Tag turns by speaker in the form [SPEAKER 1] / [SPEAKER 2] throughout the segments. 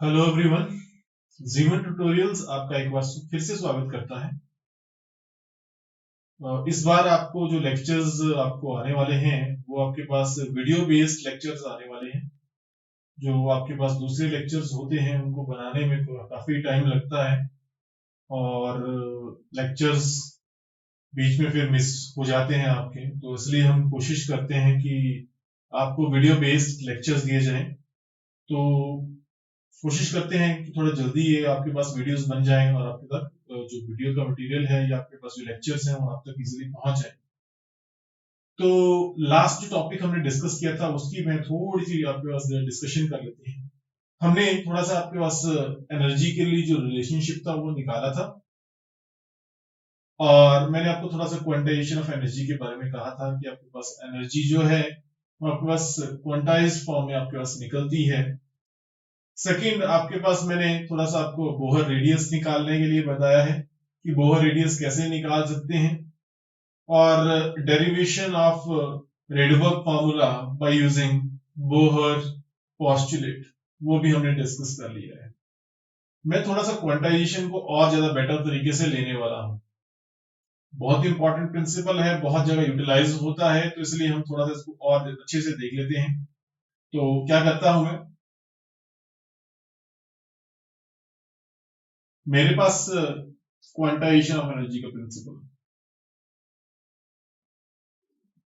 [SPEAKER 1] Hello everyone, जीवन tutorials आपका एक बार फिर से स्वागत करता है। इस बार आपको जो लेक्चर्स आपको आने वाले हैं वो आपके पास वीडियो बेस्ड लेक्चर्स आने वाले हैं। जो आपके पास दूसरे लेक्चर्स होते हैं उनको बनाने में काफी टाइम लगता है और लेक्चर्स बीच में फिर मिस हो जाते हैं आपके, तो इसलिए हम कोशिश करते हैं कि आपको वीडियो बेस्ड लेक्चर्स दिए जाएं। तो कोशिश करते हैं कि थोड़ा जल्दी ये आपके पास वीडियोस बन जाएं और आपके तक जो वीडियो का मटेरियल है या आपके पास जो लेक्चर्स हैं वो आप तक इजीली पहुंच जाए। तो लास्ट जो टॉपिक हमने डिस्कस किया था उसकी मैं थोड़ी सी आपके पास डिस्कशन कर लेते हैं। हमने थोड़ा सा आपके पास एनर्जी के लिए जो रिलेशनशिप था वो निकाला था और मैंने आपको थोड़ा सा क्वांटाइजेशन ऑफ एनर्जी के बारे में कहा था कि आपके पास एनर्जी जो है वो आपके पास क्वांटाइज फॉर्म में आपके पास निकलती है। सेकंड, आपके पास मैंने थोड़ा सा आपको बोहर रेडियस निकालने के लिए बताया है कि बोहर रेडियस कैसे निकाल सकते हैं और derivation of Rydberg formula by using Bohr postulate वो भी हमने डिस्कस कर लिया है। मैं थोड़ा सा क्वांटाइजेशन को और ज्यादा बेटर तरीके से लेने वाला हूं। बहुत इंपॉर्टेंट प्रिंसिपल है, बहुत जगह यूटिलाइज होता है, तो इसलिए हम थोड़ा सा इसको और अच्छे से देख लेते हैं। तो क्या करता हूं मैं, मेरे पास क्वांटाइजेशन ऑफ एनर्जी का प्रिंसिपल,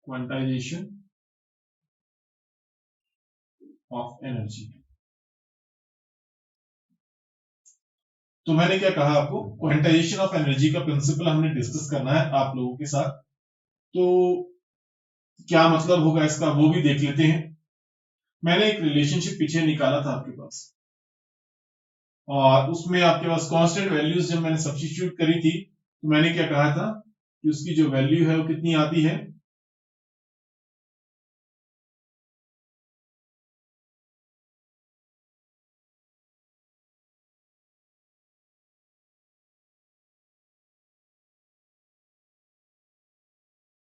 [SPEAKER 1] क्वांटाइजेशन ऑफ एनर्जी। तो मैंने क्या कहा आपको, क्वांटाइजेशन ऑफ एनर्जी का प्रिंसिपल हमने डिस्कस करना है आप लोगों के साथ। तो क्या मतलब होगा इसका वो भी देख लेते हैं। मैंने एक रिलेशनशिप पीछे निकाला था आपके पास और उसमें आपके पास कांस्टेंट वैल्यूज जब मैंने सब्स्टिट्यूट करी थी तो मैंने क्या कहा था कि उसकी जो वैल्यू है वो कितनी आती है,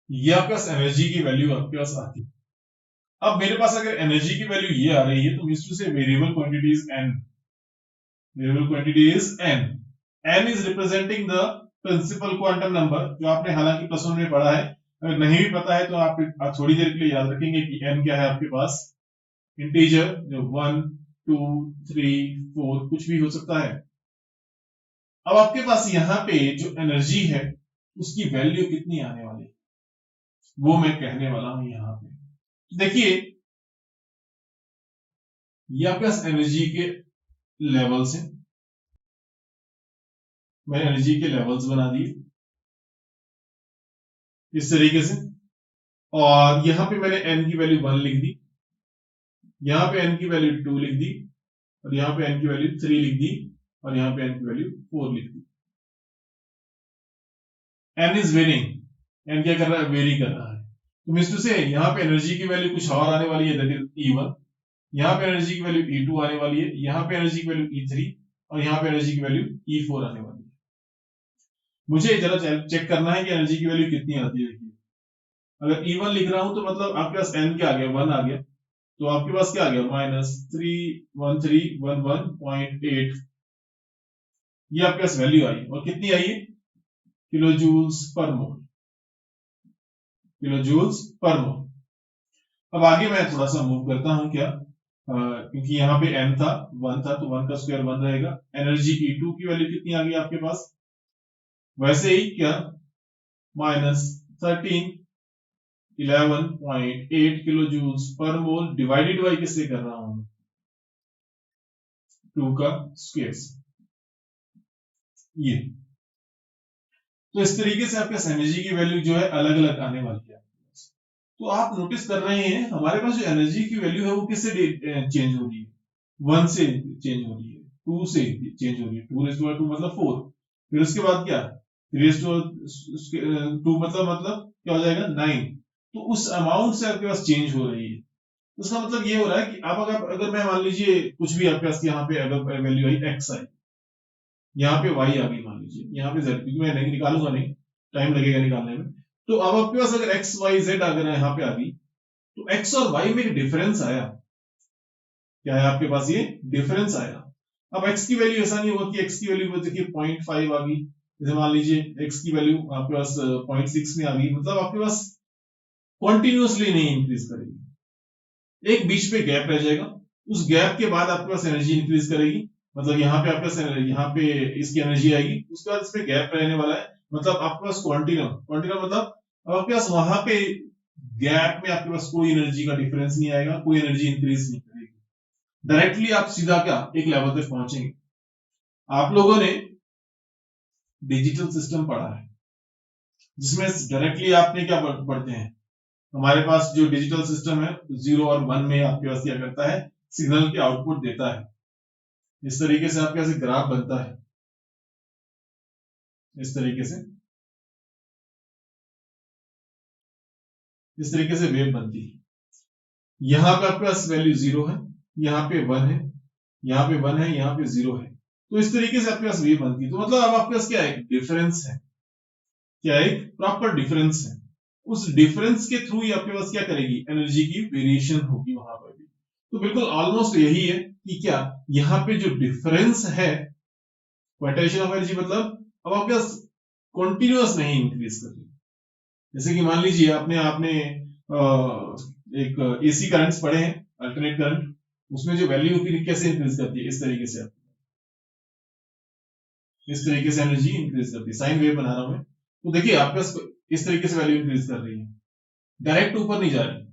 [SPEAKER 1] ये आपके पास एनर्जी की वैल्यू आपके पास आती है। अब मेरे पास अगर एनर्जी की वैल्यू ये आ रही है तो means to say variable quantity is n, variable quantity is n, n is representing the principal quantum number, जो आपने हालांकि प्लस वन में पढ़ा है। अगर नहीं भी पता है तो आप थोड़ी देर के लिए याद रखेंगे कि एन क्या है आपके पास, इंटीजर जो 1 2 3 4 कुछ भी हो सकता है। अब आपके पास यहाँ पे जो एनर्जी है उसकी वैल्यू कितनी आने वाली है वो मैं कहने वाला हूं यहाँ पे। देखिए ये आपके पास एनर्जी के लेवल्स हैं, मैंने एनर्जी के लेवल्स बना दिए इस तरीके से और यहाँ पे मैंने एन की वैल्यू 1 लिख दी, यहाँ पे एन की वैल्यू 2 लिख दी और यहाँ पे एन की वैल्यू 3 लिख दी और यहाँ पे एन की वैल्यू 4 लिख दी। एन इज वेरिंग, एन क्या कर रहा है, वेरी कर रहा है। तो मींस टू से यहाँ पे एनर्जी की वैल्यू कुछ और आने वाली है, दैट इज E1, यहाँ पे एनर्जी की वैल्यू E2 आने वाली है, यहाँ पे एनर्जी की वैल्यू E3 और यहाँ पे एनर्जी की वैल्यू E4 आने वाली है। मुझे जरा चेक करना है कि एनर्जी की वैल्यू कितनी आती है। अगर E1 लिख रहा हूं तो मतलब आपके पास n क्या आ गया, 1 आ गया, तो आपके पास क्या आ गया, -31311.8, ये आपके पास वैल्यू आई और कितनी आई है, किलो जूल्स पर मोल, किलो जूल्स पर मोल। अब आगे मैं थोड़ा सा मूव करता हूं क्या, क्योंकि यहाँ पे n था 1 था तो 1 का स्क्वायर 1 रहेगा। एनर्जी E2 की वैल्यू कितनी आ गई आपके पास, वैसे ही क्या, -11.8 kilo joules per mole divided by किससे कर रहा हूं, 2 का स्क्वायर से। ये तो इस तरीके से आपके एनर्जी की वैल्यू जो है अलग अलग आने वाली है। तो आप नोटिस कर रहे हैं हमारे पास जो एनर्जी की वैल्यू है वो किससे चेंज हो रही है, 1 से चेंज हो रही है, 2 से चेंज हो रही है, 2 रेज़ टू 2 मतलब 4, फिर उसके बाद क्या, 3 रेज़ टू 2 मतलब क्या हो जाएगा 9। तो उस अमाउंट से आपके पास चेंज हो रही है। उसका मतलब ये हो रहा है कि आप अगर मैं मान लीजिए कुछ भी आपके पास यहाँ पे अगर वैल्यू आई x आई, यहाँ पे y आ गई मान लीजिए, यहाँ पे z, क्योंकि मैं नहीं निकालूंगा, नहीं टाइम लगेगा निकालने में। तो अब आपके पास अगर x y z अगर यहाँ पे आ गई तो x और y में एक डिफरेंस आया, क्या है आपके पास, ये डिफरेंस आया। अब x की वैल्यू ऐसा नहीं होगा कि x की वैल्यू देखिए 0.5 आ गई, जैसे मान लीजिए x की वैल्यू आपके पास 0.6 में आ गई, मतलब आपके पास कॉन्टिन्यूसली नहीं इंक्रीज करेगी, एक बीच पे गैप रह जाएगा, उस गैप के बाद आपके पास एनर्जी इंक्रीज करेगी, मतलब यहाँ पे आपके पास यहाँ पे इसकी एनर्जी आएगी, उसके बाद इसमें गैप रहने वाला है, मतलब आपके पास क्वांटिनम मतलब आपके पास वहां पे गैप में आपके पास कोई एनर्जी का डिफरेंस नहीं आएगा, कोई एनर्जी इंक्रीज नहीं करेगी, डायरेक्टली आप सीधा क्या एक लेवल तक पहुंचेंगे। आप लोगों ने डिजिटल सिस्टम पढ़ा है जिसमें डायरेक्टली आपने क्या पढ़ते हैं, हमारे पास जो डिजिटल सिस्टम है 0 और 1 में आपके पास क्या करता है, सिग्नल के आउटपुट देता है, इस तरीके से आपके पास ग्राफ बनता है, इस तरीके से वेव बनती है, यहाँ पे आपके पास वैल्यू 0 है, यहाँ पे 1 है, यहाँ पे 1 है, यहाँ पे 0 है, तो इस तरीके से आपके पास वेव बनती है। तो मतलब अब आपके पास क्या है, डिफरेंस है, क्या एक प्रॉपर डिफरेंस है, उस डिफरेंस के थ्रू ही आपके पास क्या करेगी, एनर्जी की वेरिएशन होगी वहां पर भी। तो बिल्कुल ऑलमोस्ट यही है कि क्या यहाँ पे जो डिफरेंस है क्वांटाइजेशन ऑफ एनर्जी, मतलब अब आपके पास कॉन्टिन्यूअस नहीं इंक्रीज कर रही, जैसे कि मान लीजिए आपने आपने एक एसी करंट्स पढ़े हैं, अल्टरनेट करंट, उसमें जो वैल्यू होती कैसे इंक्रीज करती है, इस तरीके से एनर्जी इंक्रीज करती है, साइन वेव बना रहा हूं मैं, तो देखिए आपके पास इस तरीके से वैल्यू इंक्रीज कर रही है, डायरेक्ट ऊपर नहीं जा रही,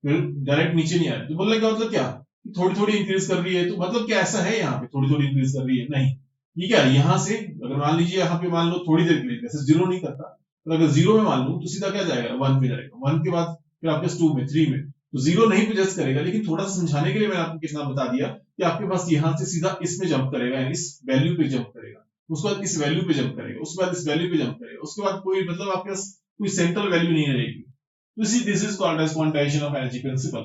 [SPEAKER 1] फिर डायरेक्ट नीचे नहीं आ रही, तो बोलने का मतलब क्या, थोड़ी थोड़ी इंक्रीज कर रही है, तो मतलब क्या ऐसा है यहाँ पे थोड़ी थोड़ी इंक्रीज कर रही है, नहीं, ये क्या यहाँ से अगर मान लीजिए यहाँ पे मान लो थोड़ी देर के लिए, वैसे जीरो नहीं करता, तो अगर जीरो में मान लू तो सीधा क्या जाएगा, 1 पे जाएगा, 1 के बाद फिर आपके 2 में, 3 में, तो जीरो नहीं एडजस्ट करेगा, लेकिन थोड़ा सा समझाने के लिए मैंने आपको कितना बता दिया कि आपके पास यहाँ से सीधा इसमें जंप करेगा, इस वैल्यू पे जंप करेगा, उसके बाद इस वैल्यू पे जंप करेगा, उसके बाद इस वैल्यू पे जंप करेगा, उसके बाद कोई मतलब आपके पास कोई सेंट्रल वैल्यू नहीं रहेगी, तो this is called as quantization of energy principle,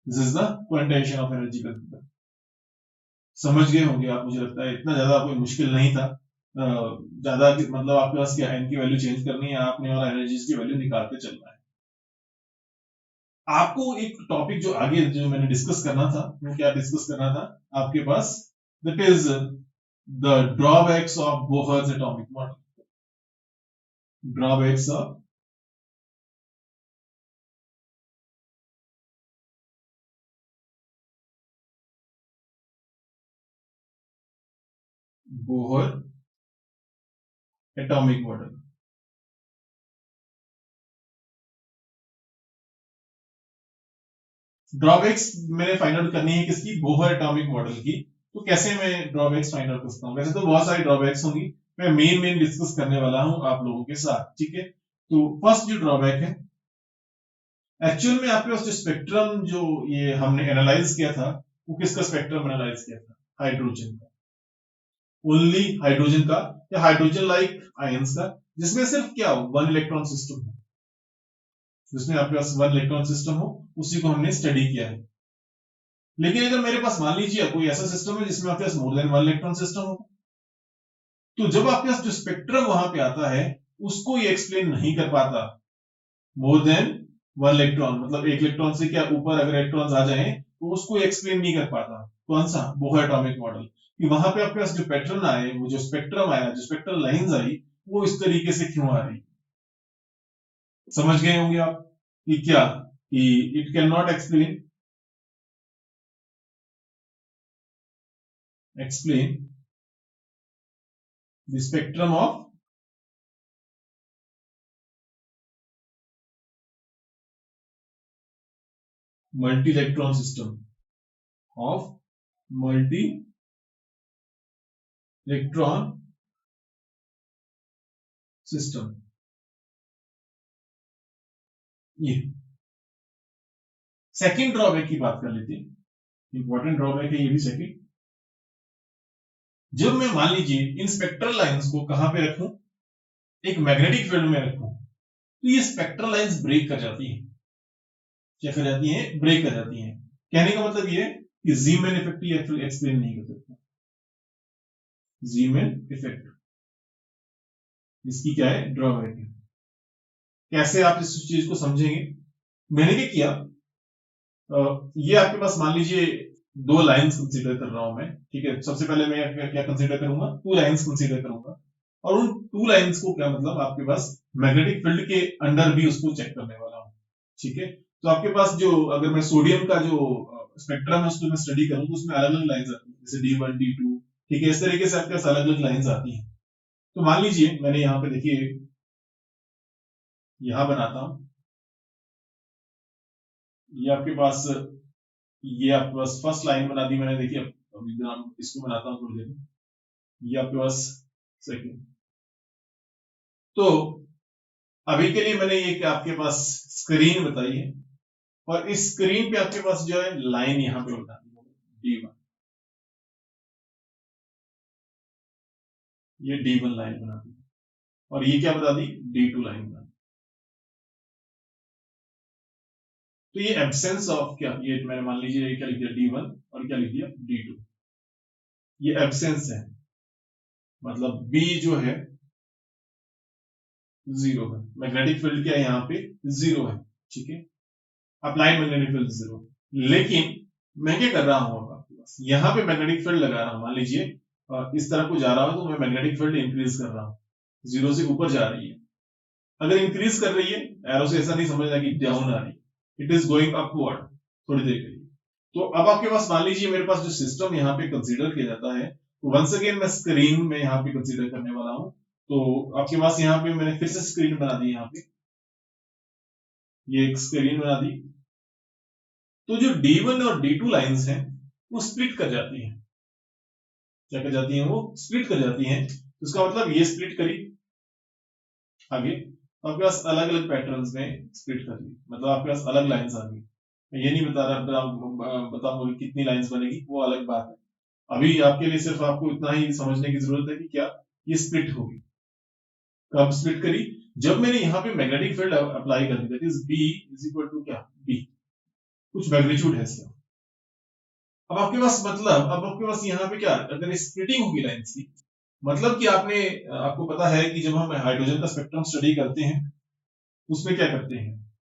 [SPEAKER 1] this is the quantization of energy principle. समझ गए होंगे आप, मुझे लगता है इतना ज्यादा कोई मुश्किल नहीं था, ज्यादा मतलब आपके पास क्या एन की वैल्यू चेंज करनी है आपने और एनर्जीज की वैल्यू निकालते चलना है। आपको एक टॉपिक जो आगे जो मैंने डिस्कस करना था, वो क्या डिस्कस करना था आपके पास, that is the drawbacks of Bohr's atomic model, drawbacks of Bohr atomic model. Drawbacks मैंने फाइंड आउट करनी है किसकी, बोहर एटॉमिक मॉडल की, तो कैसे मैं ड्रॉबैक्स फाइंड आउट कर सकता हूँ, वैसे तो बहुत सारी ड्रॉबैक्स होंगी, मैं मेन डिस्कस करने वाला हूं आप लोगों के साथ, ठीक है। तो फर्स्ट जो ड्रॉबैक है, एक्चुअल में आपके पास जो स्पेक्ट्रम जो ये हमने एनालाइज किया था, वो किसका स्पेक्ट्रम एनालाइज किया था, हाइड्रोजन का, ओनली हाइड्रोजन का, या हाइड्रोजन लाइक आयंस का, जिसमें सिर्फ क्या हो, 1 इलेक्ट्रॉन सिस्टम हो, जिसमें आपके पास 1 इलेक्ट्रॉन सिस्टम हो, उसी को हमने स्टडी किया है। लेकिन अगर मेरे पास मान लीजिए कोई ऐसा सिस्टम है जिसमें आपके पास मोर देन 1 इलेक्ट्रॉन सिस्टम हो, तो जब आपके पास जो स्पेक्ट्रम वहां पे आता है, उसको ये एक्सप्लेन नहीं कर पाता, मोर देन 1 इलेक्ट्रॉन, मतलब एक इलेक्ट्रॉन से क्या ऊपर अगर इलेक्ट्रॉन्स आ जाएं, तो उसको एक्सप्लेन नहीं कर पाता, कौन सा, बोहर एटॉमिक मॉडल, कि वहां पे आपके पास जो पैटर्न आए, वो जो स्पेक्ट्रम आया, जो स्पेक्ट्रल लाइंस आई, वो इस तरीके से क्यों आ रही, समझ गए होंगे आप कि क्या, कि it can not explain the spectrum of multi-electron system ये सेकंड ड्रॉबैक की बात कर लेते हैं, इंपॉर्टेंट ड्रॉबैक है ये भी सेकंड, जब मैं मान लीजिए इन स्पेक्ट्रल लाइंस को कहां पे रखूं, एक मैग्नेटिक फील्ड में रखूं, तो ये स्पेक्ट्रल लाइंस ब्रेक कर जाती हैं, क्या कर जाती हैं, ब्रेक कर जाती हैं, कहने का मतलब ये कि जीमैन इफेक्ट ये एक्सप्लेन नहीं कर सकता, जीमैन इफेक्ट इसकी क्या है, ड्रॉबैक है। कैसे आप इस चीज को समझेंगे, मैंने क्या किया, ये आपके पास मान लीजिए दो लाइंस कंसीडर कर रहा हूं मैं, ठीक है। सबसे पहले मैं क्या कंसीडर करूंगा, टू लाइंस कंसीडर करूंगा, और उन टू लाइंस को क्या मतलब आपके पास मैग्नेटिक फील्ड के अंडर भी उसको चेक करने वाला हूं, ठीक है। तो आपके पास जो, अगर मैं सोडियम का जो स्पेक्ट्रम है उसको मैं स्टडी करूं, तो उसमें अलग अलग लाइंस आती है, जैसे D1 D2, ठीक है। इस तरीके से आपके पास अलग अलग लाइंस आती है। तो मान लीजिए मैंने यहाँ पे देखिए, यहां बनाता हूं, ये आपके पास, ये आपके पास फर्स्ट लाइन बना दी मैंने, देखिए अभी इसको बनाता हूँ थोड़ी देर में, ये आपके पास सेकंड। तो अभी के लिए मैंने ये आपके पास स्क्रीन बताई है, और इस स्क्रीन पे आपके पास जो है लाइन यहाँ पे बता दी D1, ये D1 लाइन बना दी, और ये क्या बता दी, D2 लाइन बना दी। तो ये एब्सेंस ऑफ क्या, ये मैंने मान लीजिए ये क्या लिख दिया D1 और क्या लिख दिया D2, ये एब्सेंस है, मतलब B जो है जीरो है, मैग्नेटिक फील्ड क्या है यहाँ पे जीरो है, ठीक है। अप्लाइड मैग्नेटिक फील्ड जीरो, लेकिन मैं क्या कर रहा हूं, अब आपके पास यहाँ पे मैग्नेटिक फील्ड लगा रहा हूं, मान लीजिए इस तरफ को जा रहा हूं, तो मैं मैग्नेटिक फील्ड इंक्रीज कर रहा हूं, जीरो से ऊपर जा रही है। अगर इंक्रीज कर रही है, एरो से ऐसा नहीं समझना कि डाउन आ रही है, इट इज गोइंग अपवर्ड थोड़ी देर के लिए। तो अब आपके पास मान लीजिए मेरे पास जो सिस्टम यहाँ पे कंसीडर किया जाता है, वंस अगेन मैं स्क्रीन में यहाँ पे कंसीडर करने वाला हूं। तो आपके पास यहाँ पे मैंने फिर से स्क्रीन बना दी, यहाँ पे ये एक स्क्रीन बना दी। तो जो D1 और D2 लाइंस हैं वो स्प्लिट कर जाती हैं, क्या कर जाती हैं, वो स्प्लिट कर जाती हैं। तो इसका मतलब ये स्प्लिट करी आगे, तो आपके पास अलग अलग पैटर्न्स में स्प्लिट कर ली, मतलब आपके पास अलग लाइंस आ गई। मैं ये नहीं बता रहा बताऊंगा कितनी लाइंस बनेगी, वो अलग बात है। अभी आपके लिए सिर्फ आपको इतना ही समझने की जरूरत है कि क्या ये स्प्लिट होगी, कब स्प्लिट करी, जब मैंने यहाँ पे मैग्नेटिक फील्ड अप्लाई कर दी, that is B is equal to क्या, B, कुछ मैग्नीट्यूड है इसका। अब आपके पास मतलब, अब आपके पास यहाँ पे क्या, अगर स्प्लिटिंग होगी लाइंस की, मतलब कि आपने, आपको पता है कि जब हम हाइड्रोजन का स्पेक्ट्रम स्टडी करते हैं, उसमें क्या करते हैं,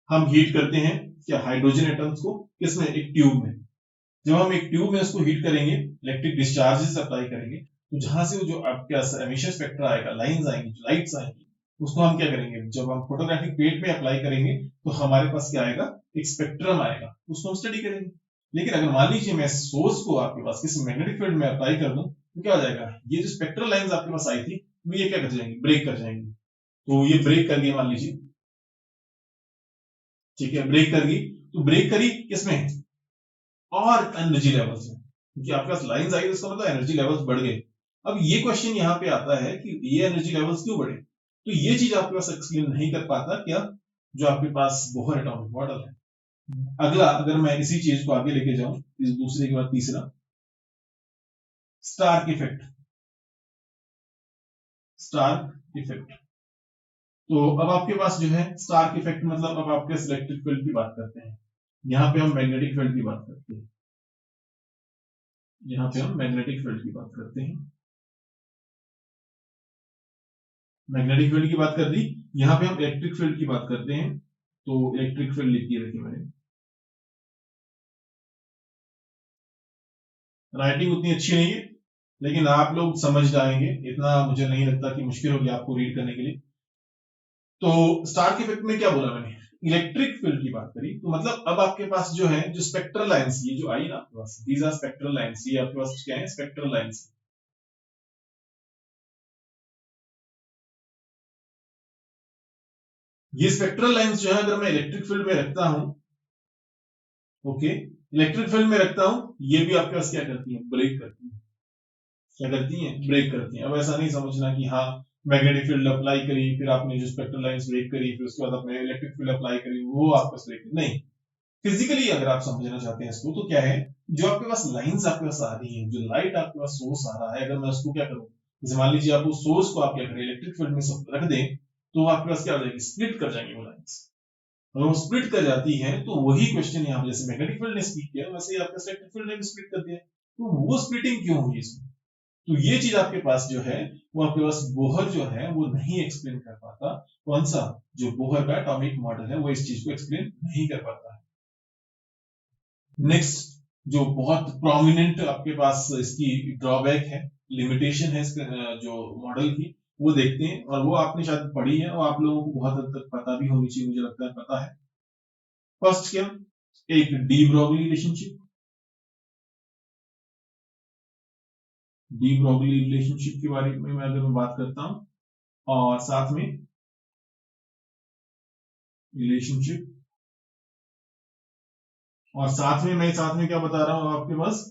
[SPEAKER 1] हम हीट करते हैं क्या, हाइड्रोजन एटम्स को, किसमें, एक ट्यूब में। जब हम एक ट्यूब में उसको हीट करेंगे, इलेक्ट्रिक डिस्चार्जेस अप्लाई करेंगे, तो जहां से वो जो आपका एमिशन स्पेक्ट्रा आएगा, लाइंस आएंगी, जो लाइट्स आएंगी, उसको हम क्या करेंगे, जब हम फोटोग्राफिक प्लेट में अप्लाई करेंगे, तो हमारे पास क्या आएगा, एक स्पेक्ट्रम आएगा, उसको हम स्टडी करेंगे। लेकिन अगर मान लीजिए मैं सोर्स को आपके पास किसी मैग्नेटिक फील्ड में अप्लाई कर दूं, तो क्या हो जाएगा, ये जो स्पेक्ट्रल लाइंस आपके पास आई थी, वो ये क्या कर जाएंगी, ब्रेक कर जाएंगी। तो ये ब्रेक कर गई मान लीजिए, ठीक है, ब्रेक कर गई, तो ब्रेक करी किसमें, और एनर्जी लेवल्स में, क्योंकि आपके पास लाइंस आई तो इसका मतलब एनर्जी लेवल्स बढ़ गए। अब ये क्वेश्चन यहाँ पे आता है कि ये एनर्जी लेवल्स क्यों बढ़े, तो ये चीज आपके पास एक्सप्लेन नहीं कर पाता क्या, जो आपके पास बोहर एटॉमिक मॉडल है। अगला, अगर मैं इसी चीज को आगे लेके जाऊं, इस दूसरे के बाद तीसरा, स्टार्क इफेक्ट, स्टार्क इफेक्ट। तो अब आपके पास जो है स्टार्क इफेक्ट, मतलब अब आपके इलेक्ट्रिक फील्ड की बात करते हैं, यहाँ पे हम मैग्नेटिक फील्ड की बात करते हैं, यहाँ पे हम मैग्नेटिक फील्ड की बात करते हैं, मैग्नेटिक फील्ड की बात कर दी, यहाँ पे हम इलेक्ट्रिक फील्ड की बात करते हैं। तो इलेक्ट्रिक फील्ड लिख दिया रखी मैंने, राइटिंग उतनी अच्छी नहीं है, लेकिन आप लोग समझ जाएंगे, इतना मुझे नहीं लगता कि मुश्किल होगी आपको रीड करने के लिए। तो स्टार्क इफेक्ट में क्या बोला मैंने, इलेक्ट्रिक फील्ड की बात करी, तो मतलब अब आपके पास जो है, जो स्पेक्ट्रल लाइंस, ये जो आई ना आपके पास, दीज आर स्पेक्ट्रल लाइंस, ये आपके पास क्या है, स्पेक्ट्रल लाइंस। ये स्पेक्ट्रल लाइंस जो है, अगर मैं इलेक्ट्रिक फील्ड में रखता हूं, ओके, इलेक्ट्रिक फील्ड में रखता हूं, ये भी आपके पास क्या करती है, ब्रेक करती है, क्या करती है, ब्रेक करती है। अब ऐसा नहीं समझना कि हाँ मैग्नेटिक फील्ड अप्लाई करी, फिर आपने जो स्पेक्ट्रल लाइंस ब्रेक करी, फिर उसके बाद आपने इलेक्ट्रिक फील्ड अप्लाई करी, वो आपका ब्रेक नहीं। फिजिकली अगर आप समझना चाहते हैं इसको, तो क्या है, जो आपके पास लाइंस आपके पास आ रही है, जो लाइट आपके पास सोर्स आ रहा है, अगर मैं उसको क्या करूं, जैसे मान लीजिए आप उस सोर्स को आप क्या करें, इलेक्ट्रिक फील्ड में सब रख दें, तो आपके पास क्या हो जाएगी, स्प्लिट कर जाएंगे वो लाइंस। अगर वो स्प्लिट कर जाती है, तो वही क्वेश्चन यहाँ पे, जैसे मैग्नेटिक फील्ड ने स्प्लिट किया, वैसे ही आपका इलेक्ट्रिक फील्ड ने भी स्प्लिट कर दिया, तो वो स्प्लिटिंग क्यों हुई इसमें। तो ये चीज आपके पास जो है, वो आपके पास बोहर जो है वो नहीं एक्सप्लेन कर पाता। कौन सा, जो बोहर का एटॉमिक मॉडल है, वो इस चीज को एक्सप्लेन नहीं कर पाता है। नेक्स्ट, जो बहुत प्रोमिनेंट आपके पास इसकी ड्रॉबैक है, लिमिटेशन है इसके जो मॉडल की, वो देखते हैं। और वो आपने शायद पढ़ी है और आप लोगों को बहुत हद तक पता भी होनी चाहिए, मुझे लगता है पता है। फर्स्ट क्या, एक de Broglie relationship. De Broglie relationship के बारे में मैं अगर मैं बात करता हूं, और साथ में रिलेशनशिप, और साथ में मैं साथ में क्या बता रहा हूं आपके पास,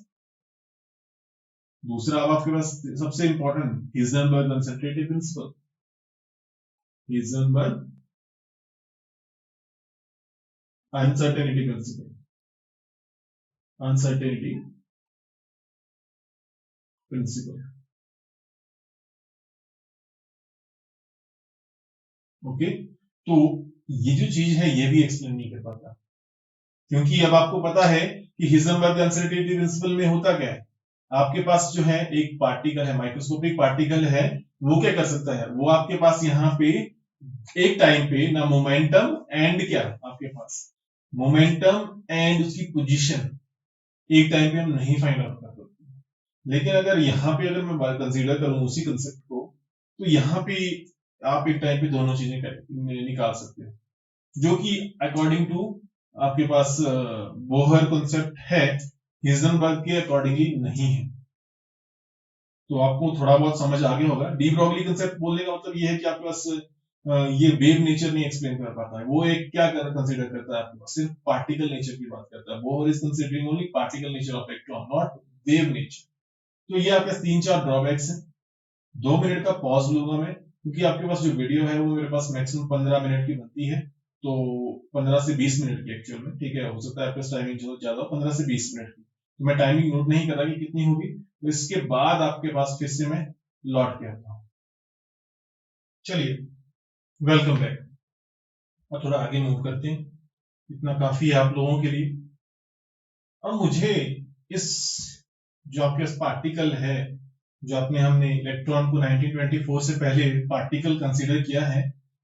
[SPEAKER 1] दूसरा अब आपके पास सबसे important Heisenberg uncertainty principle. Heisenberg uncertainty principle, uncertainty principle. Okay, तो ये जो चीज है ये भी एक्सप्लेन नहीं कर पाता, क्योंकि अब आपको पता है कि हिजनबर्ग अनसर्टेनिटी प्रिंसिपल में होता क्या है। आपके पास जो है एक पार्टिकल है, माइक्रोस्कोपिक पार्टिकल है, वो क्या कर सकता है, वो आपके पास यहाँ पे एक टाइम पे ना मोमेंटम एंड क्या आपके पास मोमेंटम एंड उसकी पोजीशन एक टाइम पे हम नहीं फाइंड आउट कर सकते। लेकिन अगर यहाँ पे अगर मैं कंसीडर करूं उसी कंसेप्ट को, तो यहाँ पे आप एक टाइम पे दोनों चीजें निकाल सकते हो, जो कि अकॉर्डिंग टू आपके पास बोहर कॉन्सेप्ट है, हिजनबर्ग के अकॉर्डिंगली नहीं है। तो आपको थोड़ा बहुत समझ आ गया होगा। डी ब्रोगली कंसेप्ट बोलने का मतलब ये है कि आपके पास ये वेव नेचर नहीं एक्सप्लेन कर पाता है, वो एक क्या कंसीडर करता है आपके पास, सिर्फ पार्टिकल नेचर की बात करता है। Bohr is considering only particle nature of electron, not wave nature. तो ये आपके 3-4 ड्रॉबैक्स हैं। 2 मिनट का पॉज लूंगा मैं, क्योंकि आपके पास जो वीडियो है वो मेरे पास मैक्सिमम 15 मिनट की बनती है, तो 15 से 20 मिनट की एक्चुअल में, ठीक है, हो सकता है आपके पास टाइमिंग जो ज्यादा हो, 15 से 20 मिनट की, तो मैं टाइमिंग नोट नहीं कर रहा कि कितनी होगी। तो इसके बाद आपके पास फिर से मैं लौट के आता हूं। चलिए, वेलकम बैक। और थोड़ा आगे मूव करते हैं, इतना काफी है आप लोगों के लिए। अब मुझे इस जो आपके पास पार्टिकल है, जो आपने हमने इलेक्ट्रॉन को 1924 से पहले पार्टिकल कंसीडर किया है,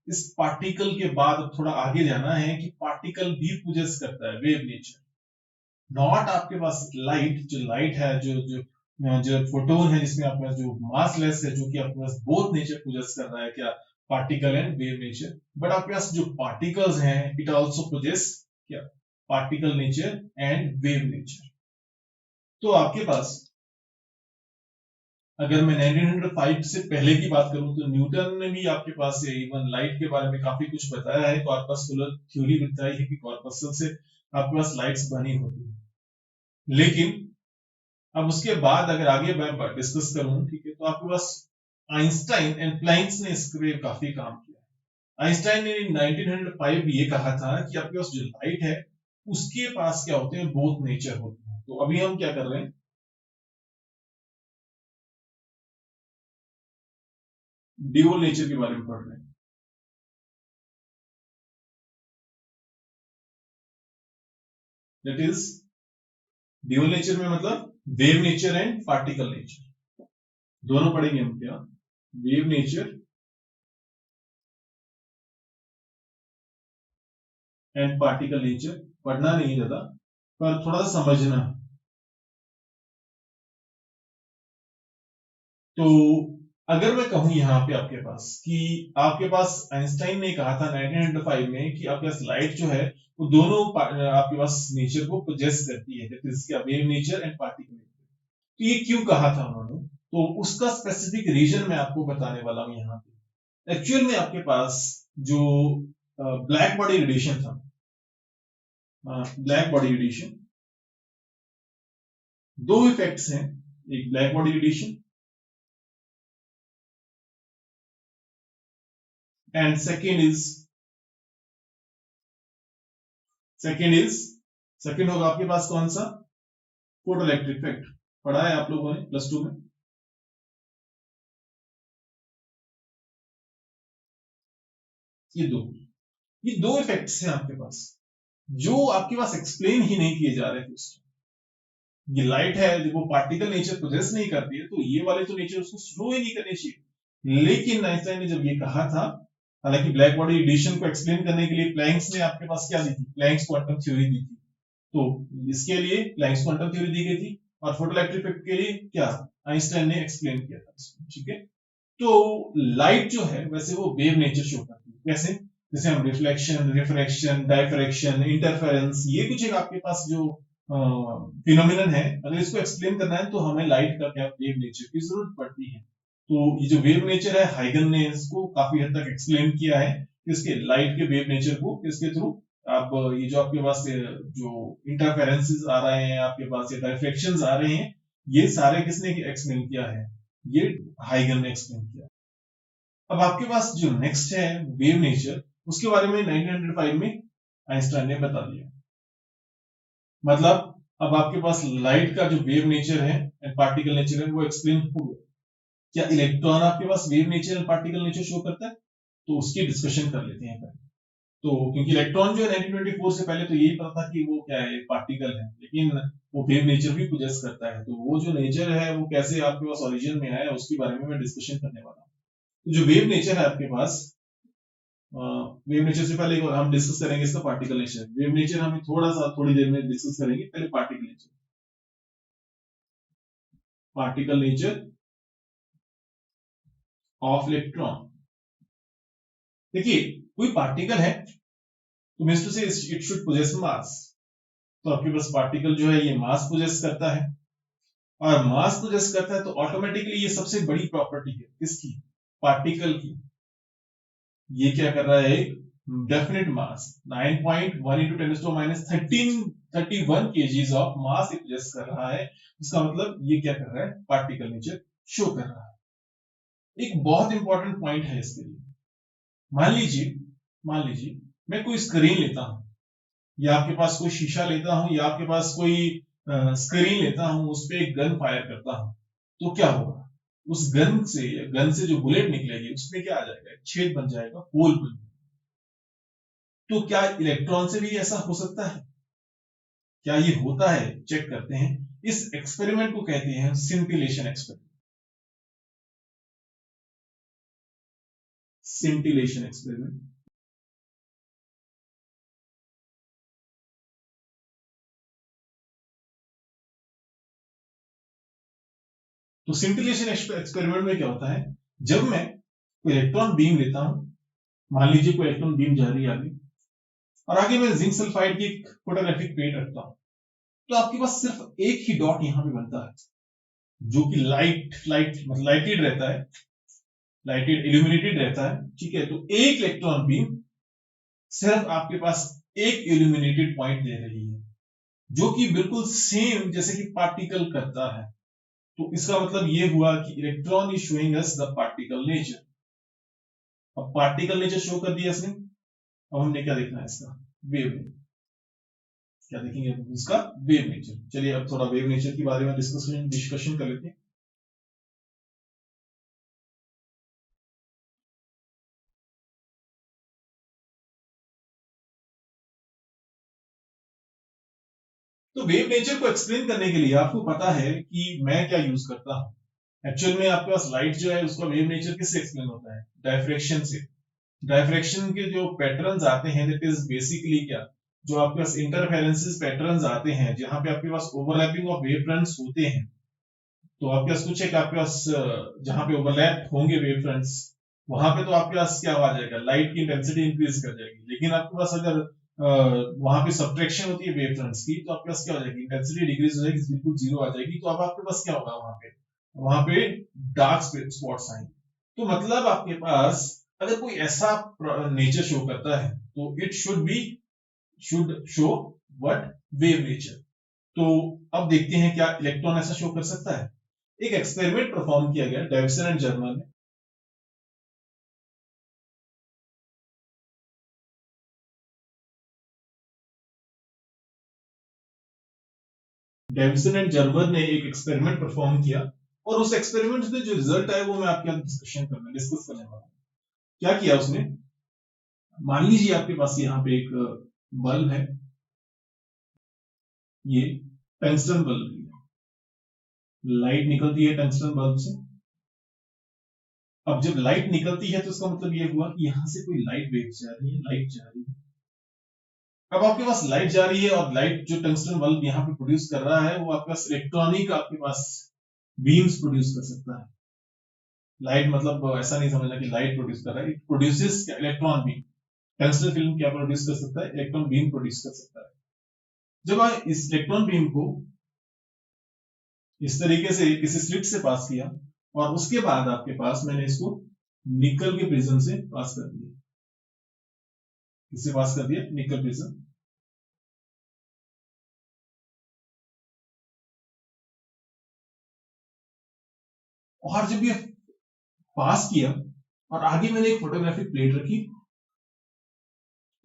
[SPEAKER 1] इस पार्टिकल के बाद थोड़ा आगे जाना है कि पार्टिकल भी पोजेस करता है वेव नेचर। नॉट आपके पास लाइट, जो लाइट है, जो जो जो फोटोन है, जिसमें आपके पास जो मासलेस है, जो कि आपके पास बोथ नेचर पोजेस कर रहा है, क्या particle and wave nature. But आपके पास जो पार्टिकल्स हैं, इट आल्सो पोजेस क्या particle nature and wave nature. तो आपके पास अगर मैं 1905 से पहले की बात करूं, तो न्यूटन ने भी आपके पास से इवन लाइट के बारे में काफी कुछ बताया है। कॉर्पस्कुलर थ्योरी बताई है कि कॉर्पस्कल से आपके पास लाइट्स बनी होती है। लेकिन अब उसके बाद अगर आगे मैं डिस्कस करूं, ठीक है, तो आपके पास आइंस्टाइन एंड प्लैंक्स ने इस पे काफी काम किया। आइंस्टाइन ने 1905 ये कहा था कि आपके पास जो लाइट है उसके पास क्या होते हैं, बोथ नेचर होते हैं। तो अभी हम क्या कर रहे हैं, ड्यूअल नेचर के बारे में पढ़ रहे हैं। दैट इज ड्यूअल नेचर में मतलब wave nature and particle nature दोनों पढ़ेंगे हम। क्या wave nature and particle nature पढ़ना नहीं ज्यादा, पर थोड़ा सा समझना। तो अगर मैं कहूं यहाँ पे आपके पास कि आपके पास आइंस्टाइन ने कहा था 1905 में कि आपके पास लाइट जो है वो दोनों आपके पास नेचर को पोजेस करती है, इसका wave nature and particle nature. तो ये क्यों कहा था उन्होंने, तो उसका स्पेसिफिक रीजन मैं आपको बताने वाला हूं यहाँ पे। एक्चुअल में आपके पास जो ब्लैक बॉडी रेडिएशन था, ब्लैक बॉडी रेडिएशन, दो इफेक्ट्स हैं, एक black body radiation and second होगा आपके पास कौन सा, फोटो इलेक्ट्रिक इफेक्ट। पढ़ा है आप लोगों ने +2 में। ये दो इफेक्ट्स हैं आपके पास, जो आपके पास एक्सप्लेन ही नहीं किए जा रहे थे उसके। ये लाइट है जब वो पार्टिकल नेचर पोजेस नहीं करती है, तो ये वाले तो नेचर उसको स्लो ही नहीं करने चाहिए। लेकिन आइंस्टाइन ने जब ये कहा था, हालांकि ब्लैक बॉडी रेडिएशन को एक्सप्लेन करने के लिए प्लैंक्स ने आपके पास क्या दी थी, प्लैंक्स क्वांटम थ्योरी दी थी। तो इसके लिए प्लैंक्स क्वांटम थ्योरी दी गई थी और फोटोइलेक्ट्रिक इफेक्ट के लिए क्या आइंस्टाइन ने एक्सप्लेन किया था इसको, ठीक है। तो लाइट जो है वैसे वो वेव नेचर शो करती है, कैसे, जैसे हम रिफ्लेक्शन, रिफ्रैक्शन, डायफ्रैक्शन, इंटरफेरेंस, ये कुछ एक आपके पास जो फिनोमिनन है, अगर इसको एक्सप्लेन करना है तो हमें लाइट का क्या वेव नेचर की जरूरत पड़ती है। तो ये जो वेव नेचर है, हाइगन ने इसको काफी हद तक एक्सप्लेन किया है, इसके लाइट के वेव नेचर को इसके थ्रू आप ये जो आपके पास जो इंटरफेरेंसेस आ रहे हैं, आपके पास ये डायफ्रैक्शंस आ रहे हैं, ये सारे किसने एक्सप्लेन किया है, ये हाइगन ने एक्सप्लेन किया। अब आपके पास जो नेक्स्ट है वेव नेचर, उसके बारे में 1905 में आइंस्टाइन ने बता दिया। मतलब अब आपके पास लाइट का जो वेव नेचर है एंड पार्टिकल नेचर है वो एक्सप्लेन हो गया। क्या इलेक्ट्रॉन आपके पास wave nature and particle nature show करता है, तो उसकी डिस्कशन कर लेते हैं पहले। तो क्योंकि इलेक्ट्रॉन जो है 1924 से पहले तो यही पता था कि वो क्या है, पार्टिकल है, लेकिन वो वेव नेचर भी पोजेस करता है। तो वो जो नेचर है वो कैसे आपके पास ओरिजिन में आया, उसके बारे में मैं डिस्कशन करने वाला हूँ। तो जो वेव नेचर है आपके पास, वेव नेचर से पहले हम डिस्कस करेंगे इसका पार्टिकल नेचर। वेव नेचर हम थोड़ी देर में डिस्कस करेंगे, पहले particle nature. Particle nature of electron. देखिए, कोई पार्टिकल है तो मींस टू से इट शुड पोजेस मास। तो आपके पास पार्टिकल जो है ये मास पोजेस करता है, और मास पोजेस करता है तो ऑटोमेटिकली ये सबसे बड़ी प्रॉपर्टी है किसकी, पार्टिकल की। ये क्या कर रहा है, definite mass 9.1 into 10⁻13 31 kgs of mass possess कर रहा है। इसका मतलब ये क्या कर रहा है, पार्टिकल नेचर शो कर रहा है। एक बहुत इंपॉर्टेंट पॉइंट है इसके लिए। मान लीजिए मैं कोई स्क्रीन लेता हूं, या आपके पास कोई शीशा लेता हूं, या आपके पास कोई स्क्रीन लेता हूं, उस पर एक गन फायर करता हूं, तो क्या होगा, उस गन से जो बुलेट निकलेगी उसमें क्या आ जाएगा, छेद बन जाएगा, होल बन जाएगा। तो क्या इलेक्ट्रॉन से भी ऐसा हो सकता है, क्या ये होता है, चेक करते हैं। इस एक्सपेरिमेंट को कहते हैं सिंटिलेशन एक्सपेरिमेंट। Scintillation experiment. तो सिंटिलेशन एक्सपेरिमेंट में क्या होता है, जब मैं कोई इलेक्ट्रॉन बीम लेता हूं, मान लीजिए कोई इलेक्ट्रॉन बीम जा रही है आगे, और आगे मैं जिंक सल्फाइड की फोटोग्राफिक प्लेट रखता हूं, तो आपके पास सिर्फ एक ही डॉट यहां पे बनता है, जो कि लाइटेड रहता है, लाइटेड इल्यूमिनेटेड रहता है, ठीक है। तो एक इलेक्ट्रॉन बीम सिर्फ आपके पास एक इल्यूमिनेटेड पॉइंट दे रही है, जो कि बिल्कुल सेम जैसे कि पार्टिकल करता है। तो इसका मतलब ये हुआ कि electron is showing us the particle nature. अब पार्टिकल नेचर शो कर दिया इसने, अब हमने क्या देखना है, इसका वेव नेचर। क्या देखेंगे, इसका वेव नेचर। चलिए अब थोड़ा वेव नेचर के बारे में डिस्कशन कर लेते हैं। तो वेव नेचर को एक्सप्लेन करने के लिए आपको पता है कि मैं क्या यूज करता हूं। एक्चुअल में आपके पास लाइट जो है उसका वेव नेचर किससे एक्सप्लेन होता है, डायफ्रैक्शन से। डायफ्रैक्शन के जो पैटर्न्स आते हैं दैट इज बेसिकली क्या, जो आपके पास इंटरफेरेंसेस पैटर्न्स आते हैं, जहां पे आपके पास ओवरलैपिंग ऑफ वेव फ्रंट्स होते हैं। तो आपके पास कुछ है कि आपके पास जहां पे ओवरलैप होंगे वेव फ्रंट्स, वहां पे तो आपके पास क्या आ जाएगा, लाइट की इंटेंसिटी इंक्रीज कर जाएगी। लेकिन आपके पास अगर वहां पे सब्ट्रैक्शन होती है वेव फ्रंट्स की, तो आपके पास क्या हो जाएगी, इंटेंसिटी डिक्रीज हो जाएगी, बिल्कुल जीरो आ जाएगी। तो अब आपके पास क्या होगा, वहां पे डार्क स्पॉट्स आएंगे। तो मतलब आपके पास अगर कोई ऐसा नेचर शो करता है तो it should show what, wave nature. तो अब देखते हैं क्या इलेक्ट्रॉन ऐसा शो कर सकता है। एक एक्सपेरिमेंट परफॉर्म किया गया डेविसन एंड जर्मन ने। डेविसन एंड जर्मन ने एक एक्सपेरिमेंट परफॉर्म किया, और उस एक्सपेरिमेंट से जो रिजल्ट आया वो मैं आपके साथ डिस्कस करने वाला हूं। क्या किया उसने, मान लीजिए आपके पास यहाँ पे एक बल्ब है, ये टंगस्टन बल्ब है, लाइट निकलती है टंगस्टन बल्ब से। अब जब लाइट निकलती है तो इसका मतलब ये हुआ कि यहां से कोई लाइट वेव जा रही है, लाइट जा रही है। अब आपके पास लाइट जा रही है और लाइट जो टंगस्टन बल्ब यहाँ पे प्रोड्यूस कर रहा है वो आपके पास इलेक्ट्रॉनिक आपके पास बीम्स प्रोड्यूस कर सकता है। लाइट मतलब ऐसा नहीं समझना कि लाइट प्रोड्यूस कर रहा है, it produces electron beam. Tungsten film क्या प्रोड्यूस कर सकता है? इलेक्ट्रॉन बीम प्रोड्यूस कर सकता है। जब आप इस इलेक्ट्रॉन बीम को इस तरीके से किसी स्लिट से पास किया और उसके बाद आपके पास मैंने इसको निकल के प्रिज्म से पास कर दिया। किससे पास कर दिया? निकल प्रिज्म। और जब ये पास किया और आगे मैंने एक फोटोग्राफिक प्लेट रखी,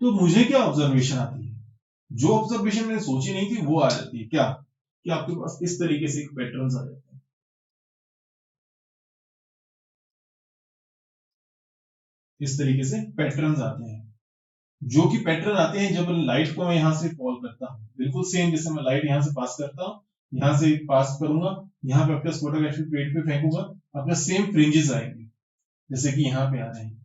[SPEAKER 1] तो मुझे क्या ऑब्जर्वेशन आती है? जो ऑब्जर्वेशन मैंने सोची नहीं थी वो आ जाती है। क्या? कि आपके पास इस तरीके से एक पैटर्न्स आ जाते हैं। इस तरीके से पैटर्न्स आते हैं, जो कि पैटर्न आते हैं जब लाइट को मैं यहां से फॉल करता हूं। बिल्कुल सेम जैसे मैं लाइट यहां से पास करता हूं, यहां से पास करूंगा, यहां पे आपके फोटोग्राफिक प्लेट पे फेंकूंगा, आपके सेम फ्रिंजेस आएंगे जैसे कि यहाँ पे आ रहे हैं।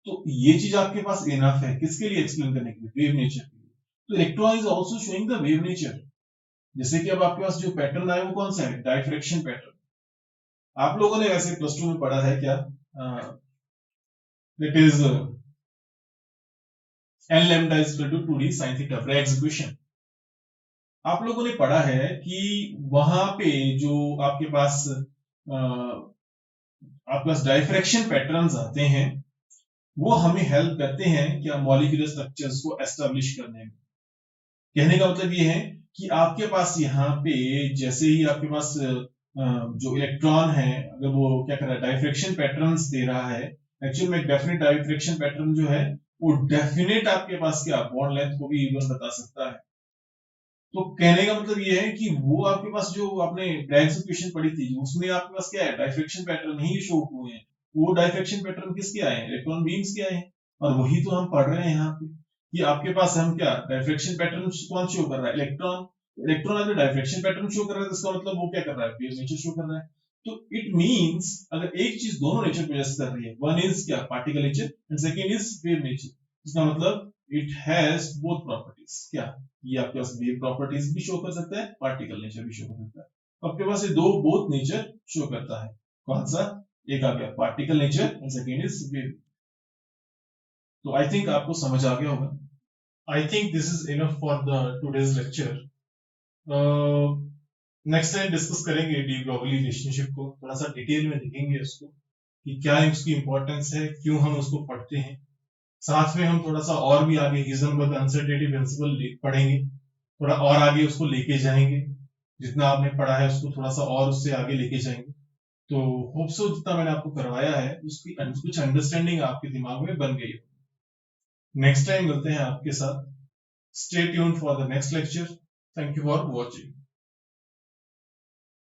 [SPEAKER 1] तो ये चीज आपके पास इनफ है किसके लिए? एक्सप्लेन करने के लिए, वेव नेचर के लिए। तो electron is also showing the wave nature. जैसे कि अब आपके पास जो पैटर्न आया वो कौन सा है? Diffraction pattern. आप लोगों ने वैसे प्लस 2 में पढ़ा है क्या? That is n lambda is equal to 2d sin theta for execution. आप लोगों ने पढ़ा है कि वहां पे जो आपके पास डायफ्रैक्शन पैटर्न्स आते हैं वो हमें हेल्प करते हैं क्या? मॉलिक्यूलर स्ट्रक्चर्स को एस्टेब्लिश करने में। कहने का मतलब ये है कि आपके पास यहाँ पे जैसे ही आपके पास जो इलेक्ट्रॉन है, अगर वो क्या कर रहा है? डायफ्रैक्शन पैटर्न्स दे रहा है। एक्चुअल में डेफिनेट डायफ्रैक्शन पैटर्न जो है वो डेफिनेट आपके पास क्या बॉन्ड लेंथ को भी इवन बता सकता है। तो कहने का मतलब ये है कि वो आपके पास जो आपने ब्रैग्स इक्वेशन पढ़ी थी उसमें आपके पास क्या है? डायफ्रैक्शन पैटर्न ही शो हुए हैं। वो डायफ्रैक्शन पैटर्न किसके आए हैं? इलेक्ट्रॉन बीम्स के आए हैं। और वही तो हम पढ़ रहे हैं यहाँ पे कि आपके पास हम क्या डायफ्रैक्शन पैटर्न कौन शो कर रहा है? इलेक्ट्रॉन। इलेक्ट्रॉन अगर डायफ्रैक्शन पैटर्न शो कर रहा है तो इसका मतलब वो क्या कर रहा है? वेव नेचर शो कर रहा है। तो इट मींस अगर एक चीज दोनों नेचर पोजेस कर रही है, वन इज क्या particle nature and second is wave nature, इसका मतलब इट हैज बोथ प्रॉपर्टीज। क्या ये आपके पास वेव प्रॉपर्टीज भी शो कर सकता है, पार्टिकल नेचर भी शो कर सकता है। आपके पास ये दो बोथ नेचर शो करता है। कौन सा? एक आ गया particle nature and second is wave. तो आई थिंक आपको समझ आ गया होगा। I think this is enough for the today's lecture. Next time discuss करेंगे डी ब्रोगली रिलेशनशिप को, थोड़ा सा डिटेल में देखेंगे उसको कि क्या इसकी इंपॉर्टेंस है, क्यों हम उसको पढ़ते हैं। साथ में हम थोड़ा सा और भी आगे हिजनबर्ग अनसर्टेनिटी प्रिंसिपल पढ़ेंगे, थोड़ा और आगे उसको लेके जाएंगे। जितना आपने पढ़ा है उसको थोड़ा सा और उससे आगे लेके जाएंगे। तो होप सो जितना मैंने आपको करवाया है उसकी कुछ अंडरस्टैंडिंग आपके दिमाग में बन गई। नेक्स्ट टाइम मिलते हैं आपके साथ। Stay tuned for the next lecture. Thank you for watching.